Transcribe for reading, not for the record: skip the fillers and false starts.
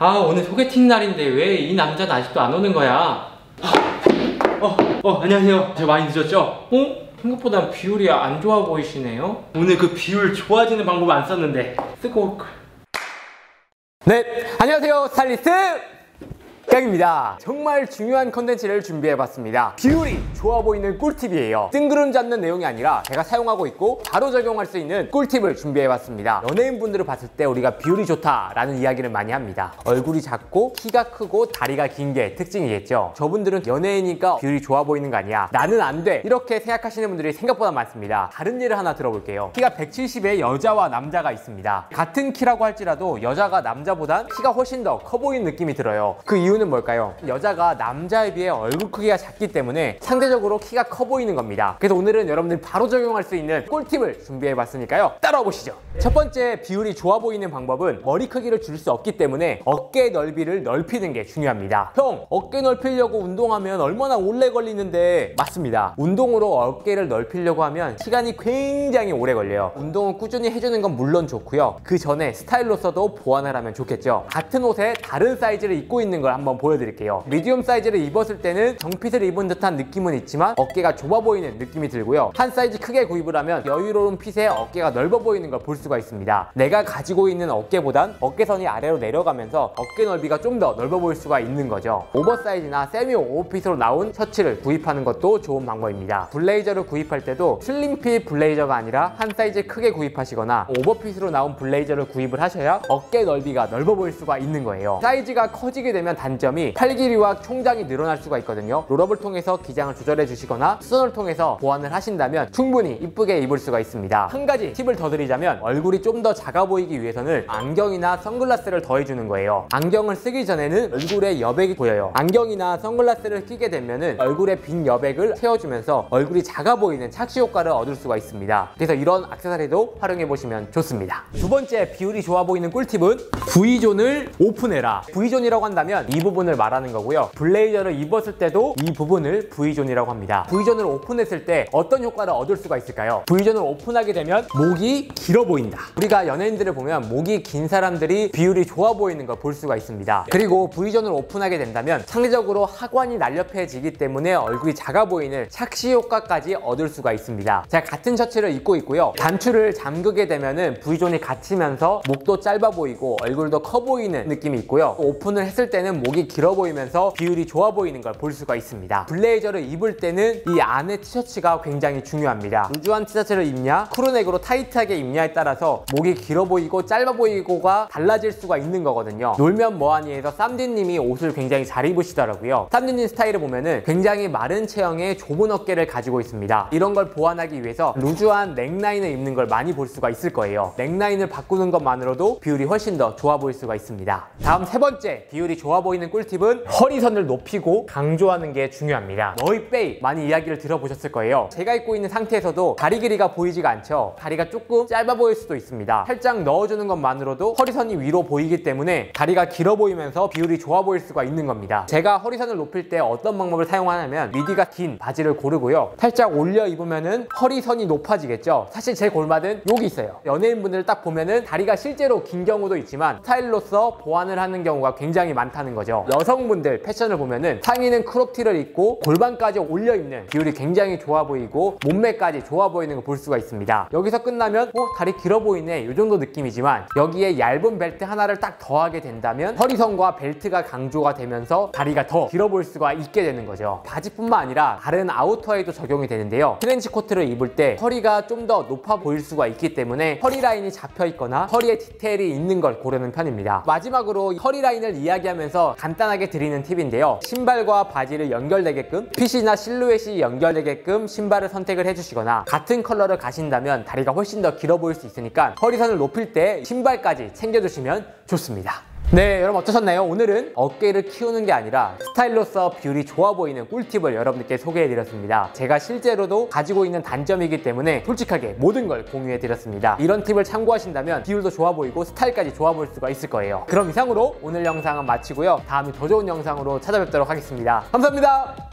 아, 오늘 소개팅 날인데 왜 이 남자는 아직도 안 오는 거야? 안녕하세요. 저 많이 늦었죠? 생각보다 비율이 안 좋아 보이시네요? 오늘 그 비율 좋아지는 방법 안 썼는데 쓰고 올걸. 네, 안녕하세요. 스타일리스트 깡입니다. 정말 중요한 컨텐츠를 준비해봤습니다. 비율이 좋아 보이는 꿀팁이에요. 뜬구름 잡는 내용이 아니라 제가 사용하고 있고 바로 적용할 수 있는 꿀팁을 준비해봤습니다. 연예인분들을 봤을 때 우리가 비율이 좋다라는 이야기를 많이 합니다. 얼굴이 작고 키가 크고 다리가 긴 게 특징이겠죠. 저분들은 연예인이니까 비율이 좋아 보이는 거 아니야, 나는 안 돼, 이렇게 생각하시는 분들이 생각보다 많습니다. 다른 예를 하나 들어볼게요. 키가 170의 여자와 남자가 있습니다. 같은 키라고 할지라도 여자가 남자보단 키가 훨씬 더 커 보이는 느낌이 들어요. 그 이유는 뭘까요? 여자가 남자에 비해 얼굴 크기가 작기 때문에 상대적으로 키가 커 보이는 겁니다. 그래서 오늘은 여러분들 바로 적용할 수 있는 꿀팁을 준비해봤으니까요, 따라와 보시죠. 첫 번째, 비율이 좋아 보이는 방법은 머리 크기를 줄 수 없기 때문에 어깨 넓이를 넓히는 게 중요합니다. 형, 어깨 넓히려고 운동하면 얼마나 오래 걸리는데? 맞습니다. 운동으로 어깨를 넓히려고 하면 시간이 굉장히 오래 걸려요. 운동을 꾸준히 해주는 건 물론 좋고요, 그 전에 스타일로서도 보완을 하면 좋겠죠. 같은 옷에 다른 사이즈를 입고 있는 걸 한번 보여드릴게요. 미디움 사이즈를 입었을 때는 정핏을 입은 듯한 느낌은 있지만 어깨가 좁아 보이는 느낌이 들고요, 한 사이즈 크게 구입을 하면 여유로운 핏에 어깨가 넓어 보이는 걸 볼 수가 있습니다. 내가 가지고 있는 어깨보단 어깨선이 아래로 내려가면서 어깨 넓이가 좀 더 넓어 보일 수가 있는 거죠. 오버사이즈나 세미 오버핏으로 나온 셔츠를 구입하는 것도 좋은 방법입니다. 블레이저를 구입할 때도 슬림핏 블레이저가 아니라 한 사이즈 크게 구입하시거나 오버핏으로 나온 블레이저를 구입을 하셔야 어깨 넓이가 넓어 보일 수가 있는 거예요. 사이즈가 커지게 되면 단점이 팔 길이와 총장이 늘어날 수가 있거든요. 롤업을 통해서 기장을 조절해 주시거나 수선을 통해서 보완을 하신다면 충분히 이쁘게 입을 수가 있습니다. 한 가지 팁을 더 드리자면 얼굴이 좀 더 작아 보이기 위해서는 안경이나 선글라스를 더해주는 거예요. 안경을 쓰기 전에는 얼굴에 여백이 보여요. 안경이나 선글라스를 끼게 되면은 얼굴에 빈 여백을 채워주면서 얼굴이 작아 보이는 착시 효과를 얻을 수가 있습니다. 그래서 이런 액세서리도 활용해 보시면 좋습니다. 두 번째, 비율이 좋아 보이는 꿀팁은 V존을 오픈해라. V존이라고 한다면 이 부분을 말하는 거고요, 블레이저를 입었을 때도 이 부분을 V존이라고 합니다. V존을 오픈했을 때 어떤 효과를 얻을 수가 있을까요? V존을 오픈하게 되면 목이 길어 보인다. 우리가 연예인들을 보면 목이 긴 사람들이 비율이 좋아 보이는 걸 볼 수가 있습니다. 그리고 V존을 오픈하게 된다면 상대적으로 하관이 날렵해지기 때문에 얼굴이 작아 보이는 착시 효과까지 얻을 수가 있습니다. 제가 같은 셔츠를 입고 있고요, 단추를 잠그게 되면은 V존이 갇히면서 목도 짧아 보이고 얼굴도 커 보이는 느낌이 있고요, 오픈을 했을 때는 목이 길어 보이면서 비율이 좋아 보이는 걸 볼 수가 있습니다. 블레이저를 입을 때는 이 안에 티셔츠가 굉장히 중요합니다. 루즈한 티셔츠를 입냐, 크루넥으로 타이트하게 입냐에 따라서 목이 길어 보이고 짧아 보이고가 달라질 수가 있는 거거든요. 놀면 뭐하니에서 쌈디님이 옷을 굉장히 잘 입으시더라고요. 쌈디님 스타일을 보면은 굉장히 마른 체형의 좁은 어깨를 가지고 있습니다. 이런 걸 보완하기 위해서 루즈한 넥라인을 입는 걸 많이 볼 수가 있을 거예요. 넥라인을 바꾸는 것만으로도 비율이 훨씬 더 좋아 보일 수가 있습니다. 다음 세 번째, 비율이 좋아 보이는 꿀팁은 허리선을 높이고 강조하는 게 중요합니다. 너희 빼이 많이 이야기를 들어보셨을 거예요. 제가 입고 있는 상태에서도 다리 길이가 보이지가 않죠. 다리가 조금 짧아 보일 수도 있습니다. 살짝 넣어주는 것만으로도 허리선이 위로 보이기 때문에 다리가 길어 보이면서 비율이 좋아 보일 수가 있는 겁니다. 제가 허리선을 높일 때 어떤 방법을 사용하냐면 미디가 긴 바지를 고르고요, 살짝 올려 입으면은 허리선이 높아지겠죠. 사실 제 골반은 여기 있어요. 연예인분들 딱 보면은 다리가 실제로 긴 경우도 있지만 스타일로서 보완을 하는 경우가 굉장히 많다는 거죠. 여성분들 패션을 보면은 상의는 크롭티를 입고 골반까지 올려 입는 비율이 굉장히 좋아 보이고 몸매까지 좋아 보이는 걸 볼 수가 있습니다. 여기서 끝나면 다리 길어 보이네, 이 정도 느낌이지만 여기에 얇은 벨트 하나를 딱 더하게 된다면 허리선과 벨트가 강조가 되면서 다리가 더 길어 보일 수가 있게 되는 거죠. 바지뿐만 아니라 다른 아우터에도 적용이 되는데요, 트렌치 코트를 입을 때 허리가 좀 더 높아 보일 수가 있기 때문에 허리 라인이 잡혀 있거나 허리에 디테일이 있는 걸 고르는 편입니다. 마지막으로 허리 라인을 이야기하면서 간단하게 드리는 팁인데요, 신발과 바지를 연결되게끔 핏이나 실루엣이 연결되게끔 신발을 선택을 해주시거나 같은 컬러를 가신다면 다리가 훨씬 더 길어 보일 수 있으니까 허리선을 높일 때 신발까지 챙겨주시면 좋습니다. 네, 여러분 어떠셨나요? 오늘은 어깨를 키우는 게 아니라 스타일로서 비율이 좋아 보이는 꿀팁을 여러분들께 소개해드렸습니다. 제가 실제로도 가지고 있는 단점이기 때문에 솔직하게 모든 걸 공유해드렸습니다. 이런 팁을 참고하신다면 비율도 좋아 보이고 스타일까지 좋아 보일 수가 있을 거예요. 그럼 이상으로 오늘 영상은 마치고요, 다음에 더 좋은 영상으로 찾아뵙도록 하겠습니다. 감사합니다.